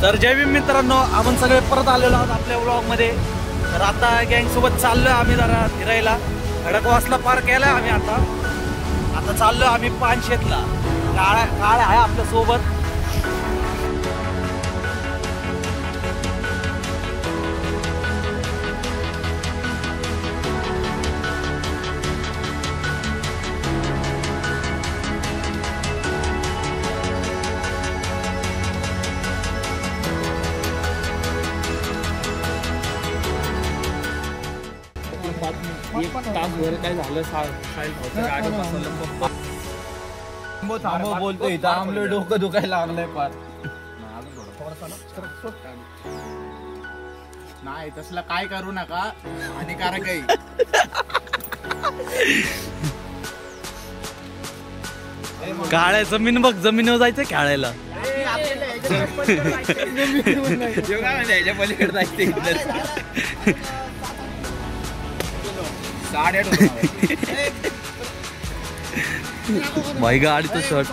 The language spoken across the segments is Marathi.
तर जय भीम मित्रांनो, आपण सगळे परत आलेलो आहोत आपल्या व्लॉग मध्ये. तर आता गँग सोबत चाललोय आम्ही जरा फिरायला. खडकवासला पार केलाय आम्ही. आता चाललोय आम्ही पानशेतला. काळ आहे आपल्या सोबत. एक तास वर काय झालं थांबव बोलतोय. थांबलो, डोकं दुखायला लागलंय फार. नाही तसलं काय करू नका, हानिकारक आहे. काळ्या जमीन बघ, जमिनीवर जायचं खेळायला. याच्या पलीकडे जायचं. भाई गाडीचं शर्ट.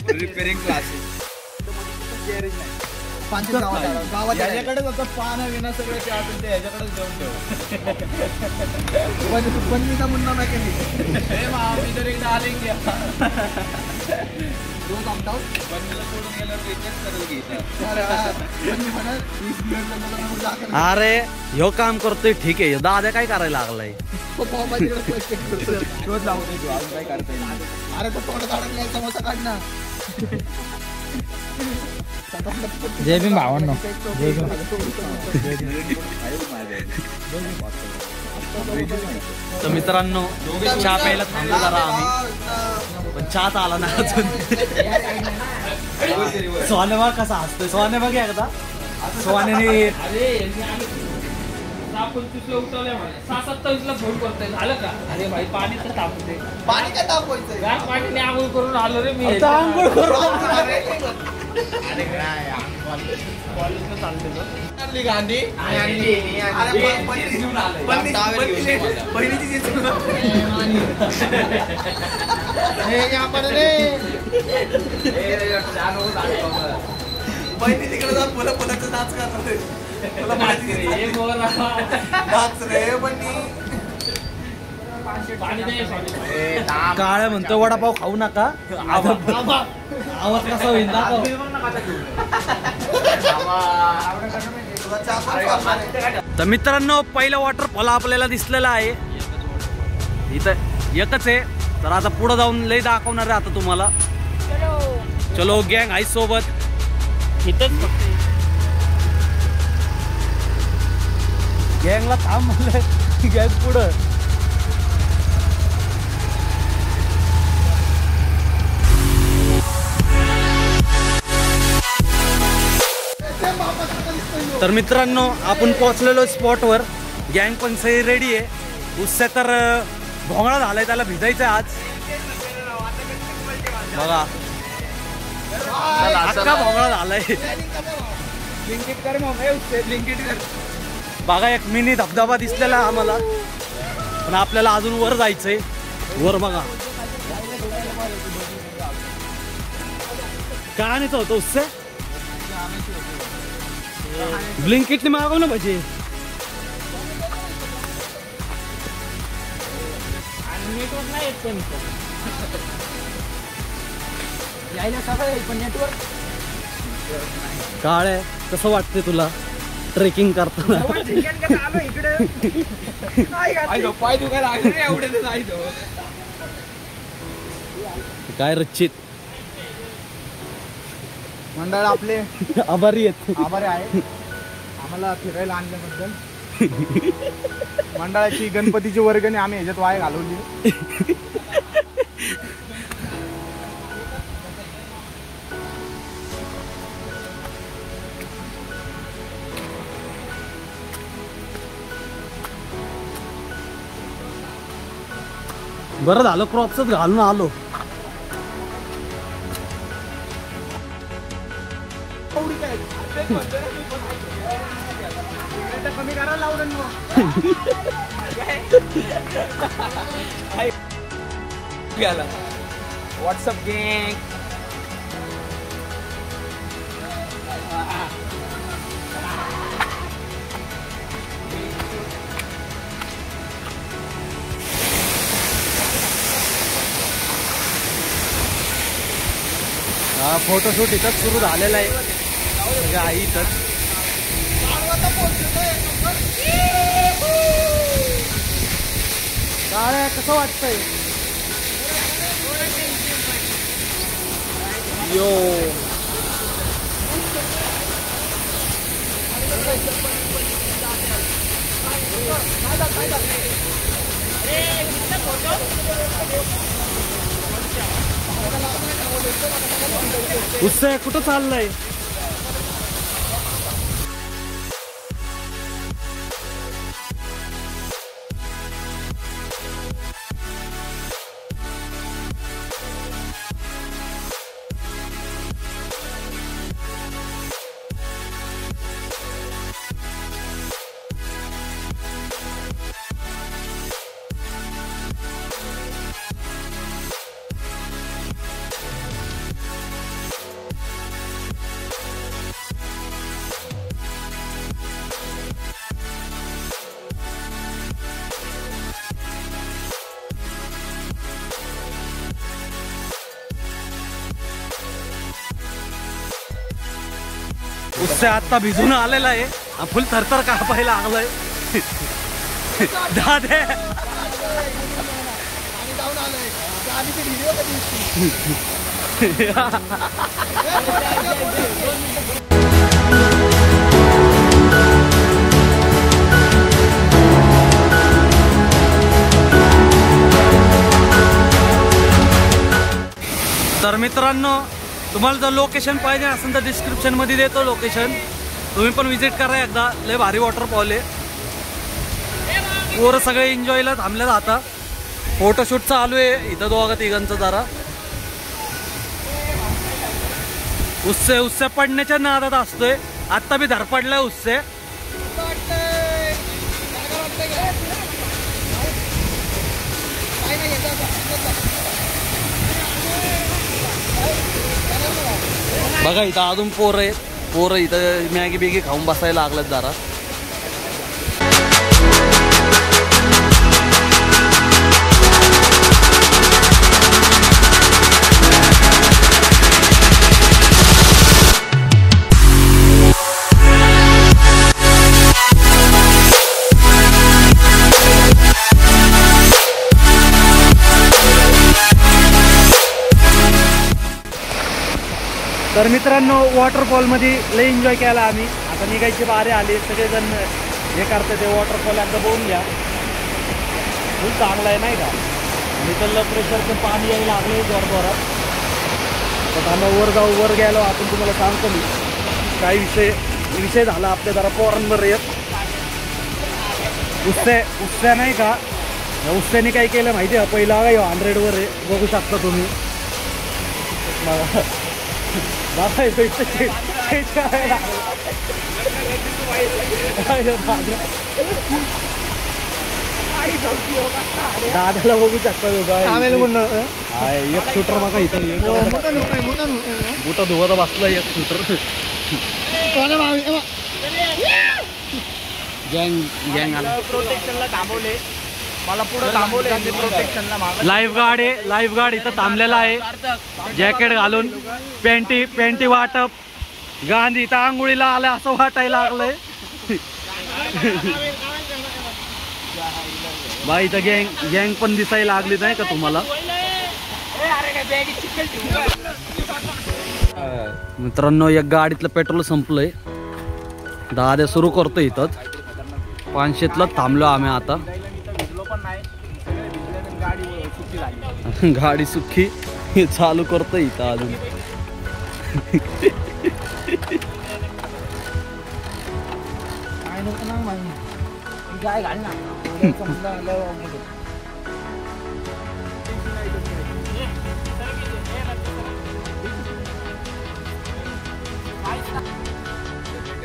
रिपेरिंग क्लासेस याच्याकडेच होतं. पानं विना सगळं ते आपण ते ह्याच्याकडेच देऊन ठेव. बनवीचा मुन्ना मॅकॅनिक. हे मी तर एकदा आले की रोज आमचा बनवीला सोडून गेल्यावर रिचार्ज करायला घ्यायचं. अरे ह्यो काम करतोय ठीक आहे. दादा काय करायला लागलाय? रोज लावतोय तू. अजून काय करतोय? अरे तो थोडं काढून समोसा काढ ना. जय भीम भावांनो. जय भीम. तर मित्रांनो, चहा प्यायला थांबलो जरा आम्ही, पण चहाच आला ना अजून. सोने बघ कसा हसतोय. सोने बघ एकदा. सोन्याने 6:25 उठवलंय मला. 6:27 फोन करताय. झालं का? अरे भाई पाणी तर तापू दे. पाणी काय तापवायचं? गार पाणीने आंघोळ करून आलो रे मी. आंघोळ करून अरे काय कॉलेजला चाललेलो. गांधी बहिणी तिकडे जाऊन मुलं मुलाचं नाच करतोय. काळ्या म्हणतो वडापाव खाऊ नका. आवाज कसा होईल दाखव. तर मित्रांनो, पहिला वॉटरफॉल आपल्याला दिसलेला आहे. इथं एकच आहे. तर आता पुढे जाऊन लय दाखवणार आहे आता तुम्हाला. चलो गँग आहे सोबत. इथंच गँगला थांब म्हणलं. गँग पुढं. तर मित्रांनो, आपण पोहोचलेलो स्पॉटवर. गँग पण सही रेडी आहे. उससे तर भोंगळा झालाय, त्याला भिजायचं आज. बघा अख्खा भोंगळा झालाय. बघा एक मिनी धबधबा दिसलेला आम्हाला, पण आपल्याला अजून वर जायचंय. वर बघा काय आणायचं होतं. उससे ब्लिंकिटने मागव ना भजी. नेटवर्क नाही येत पण यायला सगळं पण नेटवर्क. काय कसं वाटतंय तुला ट्रेकिंग करताना? पाय दुखायला लागले एवढे जायचो. काय रचित मंडळ आपले आभारी आहेत. आभारी आहे आम्हाला फिरायला आणल्याबद्दल. मंडळाची गणपतीची वर्गणी आम्ही ह्याच्यात वाया घालवली. बरं झालं क्रॉप्सच घालून आलो. कमी करायला लावलं. घ्यायला व्हॉट्सअप गँग. हा फोटोशूट इथंच सुरू झालेला आहे. सगळं आहे इथंच. काय कसं वाटतंय यो? उससे कुठं चाललंय? उससे आता भिजून आलेला आहे. फुल थरथर कापायला लागलाय. दादे तर मित्रांनो, तुम्हाला जर लोकेशन पाहिजे असेल तर डिस्क्रिप्शन मध्ये देतो लोकेशन. तुम्ही पण विजिट करा एकदा. लय भारी वॉटरफॉल आहे. पोरं सगळे एन्जॉयला थांबले आता. फोटोशूट चालू आहे इथं दोघा तिघांचं जरा. उससे पडण्याच्या नादात असतोय. आत्ता बी धरपडलाय उससे. बघा इथं अजून पोरं इथं मॅगी बिगी खाऊन बसायला लागल्यात जरा. तर मित्रांनो, वॉटरफॉलमध्ये लय एन्जॉय केला आम्ही. आता निघायची बारी आली. सगळेजण हे करते ते वॉटरफॉल एकदा बघून घ्या. खूप चांगला आहे नाही का. आणि इथलं प्रेशरचं पाणी यायला लागले जोरजोरात. तर आम्ही वर गेलो. आपण तुम्हाला सांगतो मी काही विषय झाला आपल्या जरा पोरांवर येत. उससे नाही का. उससेने काय केलं माहिती आहे. पहिला 100वर आहे. बघू शकता तुम्ही. दादाला बघू शकता. एक शूटर बघा इथं मोठा धुवत बसला. एक शूटर गँग आला. प्रोटेक्शनला थांबवले. मला पुढे थांबवले प्रोटेक्शनला. लाईफ गार्ड इथं थांबलेला आहे. जॅकेट घालून पेंटी वाटप. गांधी इथं आंघोळीला आलं असं वाटायला लागलंय. बाई इथं गँग पण दिसायला लागली नाही का तुम्हाला. मित्रांनो, एक गाडीतलं पेट्रोल संपलंय. दाद्या सुरू करतो इथंच. 500ला थांबलो आम्ही आता. गाडी सुखी चालू करतो इथं अजून. काय घाल ना.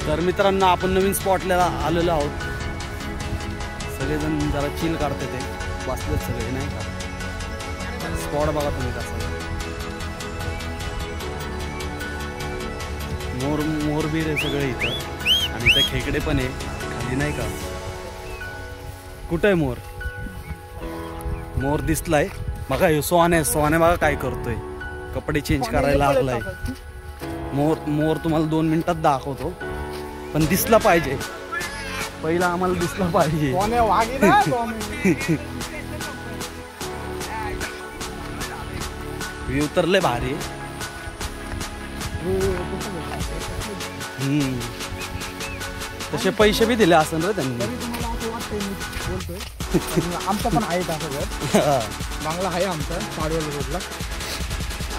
तर मित्रांनो, आपण नवीन स्पॉटला आलेलो आहोत. सगळेजण जरा चिल काढते ते. बसलेत सगळे नाही का. स्पॉट बघा तुम्ही कसं मोरबीर आहे सगळं इथं आणि त्या खेकडे पण आहे खाली नाही का. कुठं आहे मोर दिसलाय बघा. हे सोने बघा काय करतोय, कपडे चेंज करायला लागलाय. मोर तुम्हाला 2 मिनिटात दाखवतो, पण दिसला पाहिजे पहिला, आम्हाला दिसला पाहिजे. व्ह्यू तर लय भारी. तसे पैसे बी दिले असेल रे त्यांनी. आमचं पण आहे असं घर बंगला आहे आमचा पाडवल रोडला.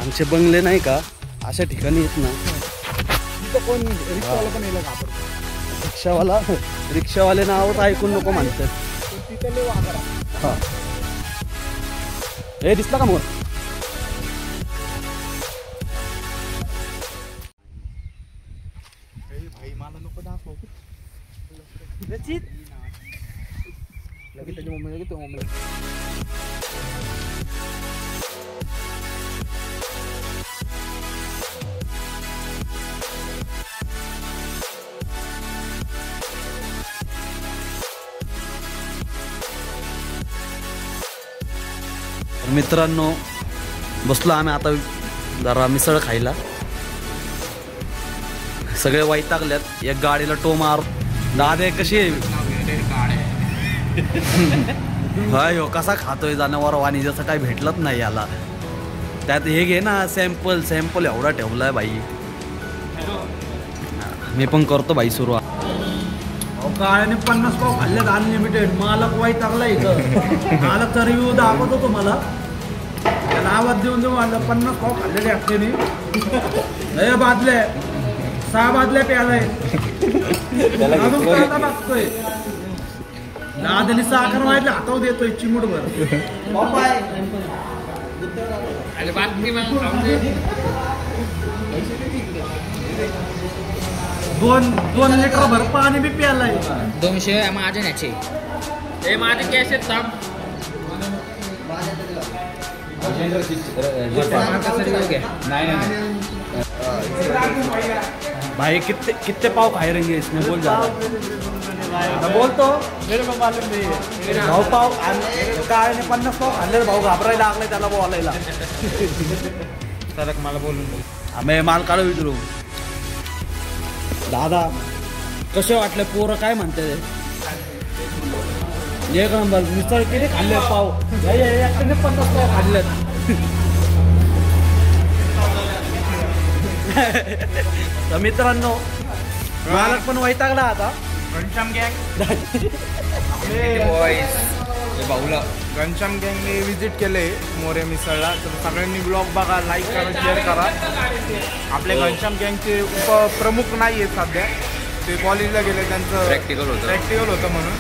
आमचे बंगले नाही का अशा ठिकाणी येत ना. तिथं कोण रिक्षावाला पण येईल का? रिक्षावाले नाव तर ऐकून नको म्हणतात. तिथं लय वाघ. हा हे दिसला का मोर? भाई मला नको दाखव. लगेच त्याच्या मम्मीला घेतो मम्मीला. मित्रांनो बसलो आम्ही आता जरा मिसळ खायला. सगळे वैतागल्यात. एक गाडीला टो मार. दादे कशी आहे? हाय हो कसा खातोय जनावर वाणी, जसं काही भेटलंच नाही याला. त्यात हे घे ना सॅम्पल एवढा ठेवलाय बाई. मी पण करतो बाई सुरुवात. काळ्याने 50 पाव खाल्ल्यात अनलिमिटेड. मालक वैतागला इथं. मालकचा रिव्ह्यू दाखवतो तुम्हाला. त्याला आवाज देऊन आणलं 50 पाव खाल्लेले अख्खेने. लय बादले 6 बादल्या प्यालाय. बघतोय दादनी साखर व्हायला हातावर देतोय चिमूटभर. दोन लिटर भर पाणी बी प्यालाय. 200 माझ्या न्याचे. हे माझे कॅश आहेत साहेब. भाई कितने पाव खाए रहेंगे इसमें? बोल जा बोल तो भाऊ पाव काय 50 पाव खाल्ले. भाऊ घाबरायला लागलाय त्याला बोलायला. तर मला बोलून आम्ही मालकाला विचारू. दादा कसे वाटले? पोरं काय म्हणते? एक नंबर. मिसळ किती खाल्ले पाव? 50 पाव खाल्लेत. तर मित्रांनो मालक पण वैतागला आता. घनश्याम गँग भाऊला घनश्याम गँगने विजिट केले मोरे मिसळला. तर सगळ्यांनी ब्लॉग बघा, लाईक करा, शेअर करा. आपले घनश्याम गँगचे उपप्रमुख नाही आहेत सध्या. ते कॉलेजला गेले. त्यांचं प्रॅक्टिकल होतं म्हणून.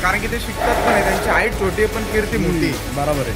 कारण की ते शिकतात पण आहे. त्यांची हाईट छोटी आहे पण कीर्ती मोठी. बरोबर आहे.